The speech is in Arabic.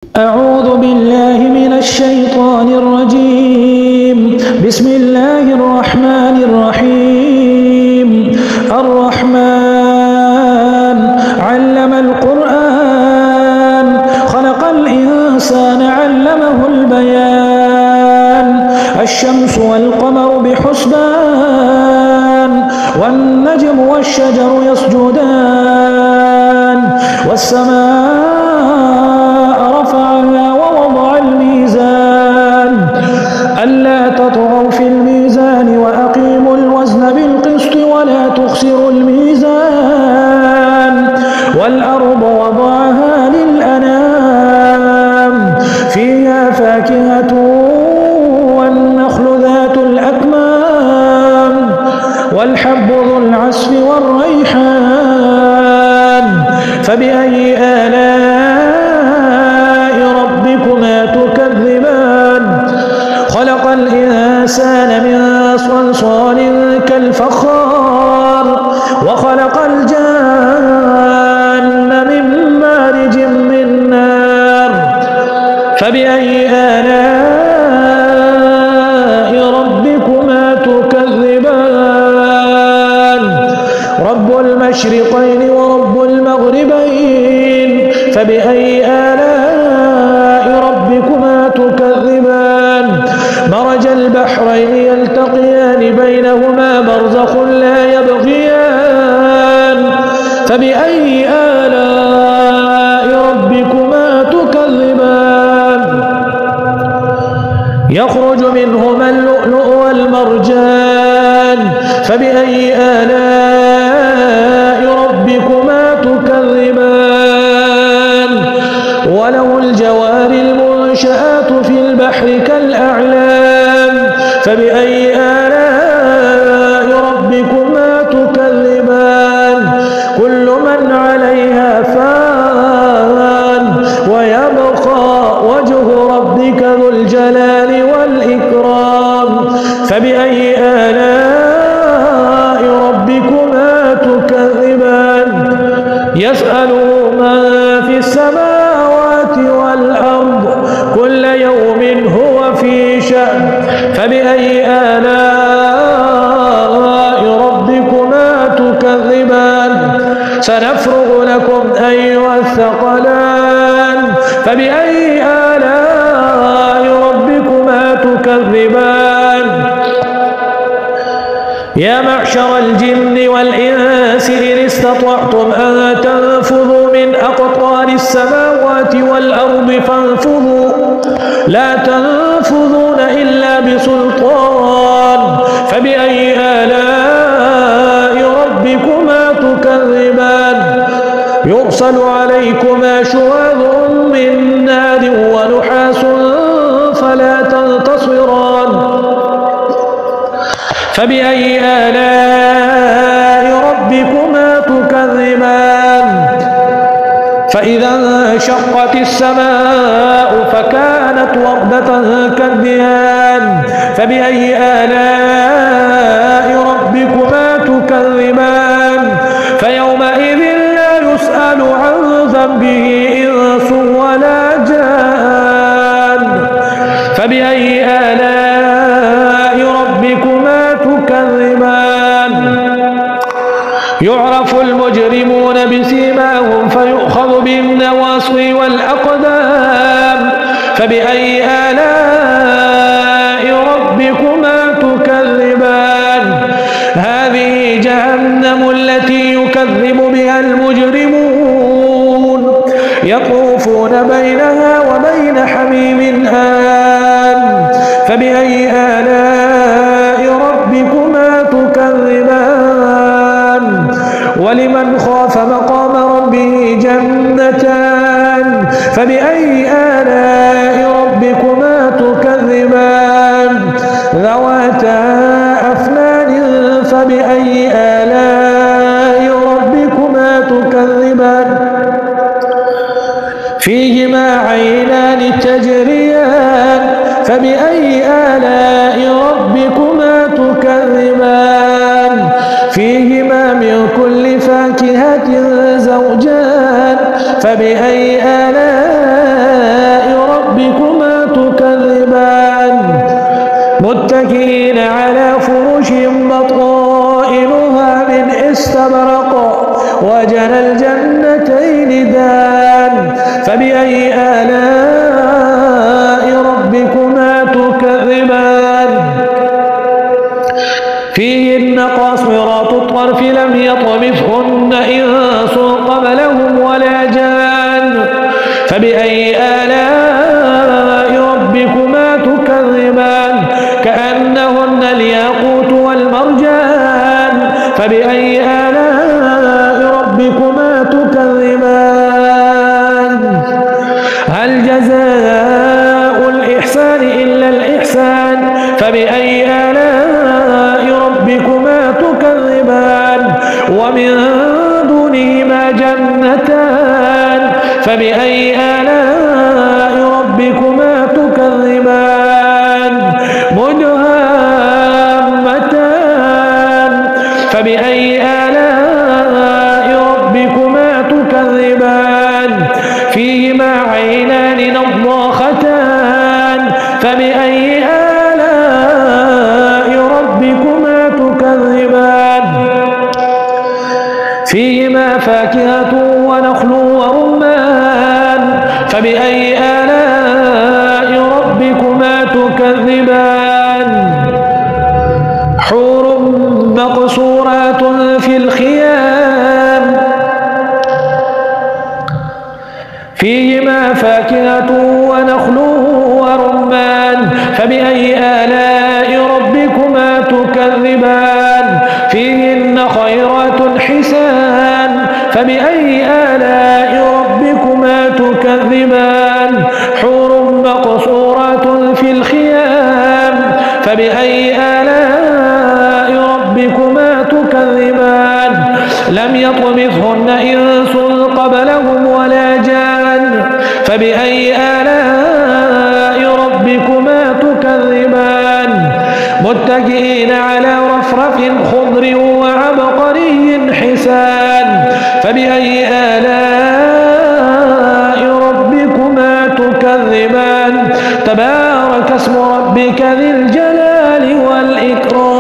أعوذ بالله من الشيطان الرجيم. بسم الله الرحمن الرحيم. الرحمن علم القرآن خلق الإنسان علمه البيان. الشمس والقمر بحسبان والنجم والشجر يسجدان والسماء رفعها ووضع الميزان ألا تطغوا في الميزان وأقيموا الوزن بالقسط ولا تخسروا الميزان والأرض وضعها للأنام فيها فاكهة والنخل ذات الأكمام والحب ذو العصف والريحان فبأي آلاء ربكما تكذبان. خلق الإنسان من صلصال كالفخار وخلق الجان من مارج من نار فبأي آلاء ربكما تكذبان. رب المشرقين ورب المغربين فبأي آلاء ربكما تكذبان. مرج البحرين يلتقيان بينهما برزخ لا يبغيان فبأي آلاء ربكما تكذبان. يخرج منهما اللؤلؤ والمرجان فبأي آلاء ربكما تكذبان. وله الجوار المنشآت في البحر كالأعلام فبأي آلاء ربكما تكذبان. كل من عليها فان ويبقى وجه ربك ذو الجلال والإكرام فبأي آلاء ربكما تكذبان. يسأله من في السماوات والأرض كل يوم هو في شأن فبأي آلاء ربكما تكذبان. سنفرغ لكم أيها الثقلان فبأي آلاء ربكما تكذبان. يا معشر الجن والإنس إن استطعتم أن تنفذوا من أقطار السماوات والأرض فانفذوا لا تنفذون إلا بسلطان فبأي آلاء ربكما تكذبان. يرسل عليكما شواظ من نار ونحاس فلا تنتصران فبأي آلاء ربكما تكذبان. فإذا انشقت السماء فكانت وردة كالدهان فبأي آلاء ربكما تكذبان. فيومئذ لا يسأل عن ذنبه إنس ولا جان فبأي آلاء ربكما تكذبان. يعرف المجرمون بسيماهم فيؤخذ بالنواصي والأقدام فبأي آلاء ربكما تكذبان. هذه جهنم التي يكذب بها المجرمون يطوفون بينها وبين حميم آن فبأي آلاء ربكما تكذبان. ولمن خاف مقام ربه جنتان فبأي آلاء ربكما تكذبان. ذواتا أفنان فبأي آلاء ربكما تكذبان. فيهما عينان تجريان فبأي آلاء ربكما تكذبان. فيهما من كل فاكهة زوجان فبأي آلاء متكئين على فرش بطائنها من استبرق وجنى الجنتين دان فبأي آلاء ربكما تكذبان فيهن قاصرات الطرف لم يطمثهن إنس قبلهم ولا جان فبأي آلاء ربكما تكذبان كأنهن الياقوت والمرجان فبأي آلاء ربكما تكذبان هل جزاء الإحسان إلا الإحسان فبأي آلاء ربكما تكذبان ومن دونهما جنتان فبأي آلاء ربكما تكذبان مدهامتان فبأي آلاء ربكما تكذبان فيهما عينان نضاختان فبأي آلاء ربكما تكذبان فيهما فاكهة ونخل ورمان فبأي آلاء ربكما تكذبان حور مقصورات في الخيام فيهما فاكهة ونخل ورمان فبأي آلاء ربكما تكذبان فيهن خيرات حسان فبأي آلاء ربكما تكذبان حور مقصورات في الخيام فبأي آلاء ربكما تكذبان لم يطمثهن إنس قبلهم ولا جان فبأي آلاء ربكما تكذبان متكئين على رفرف خضر وعبقري حسان فبأي آلاء ربكما تكذبان تبارك اسم ربك ذي الجلال والإكرام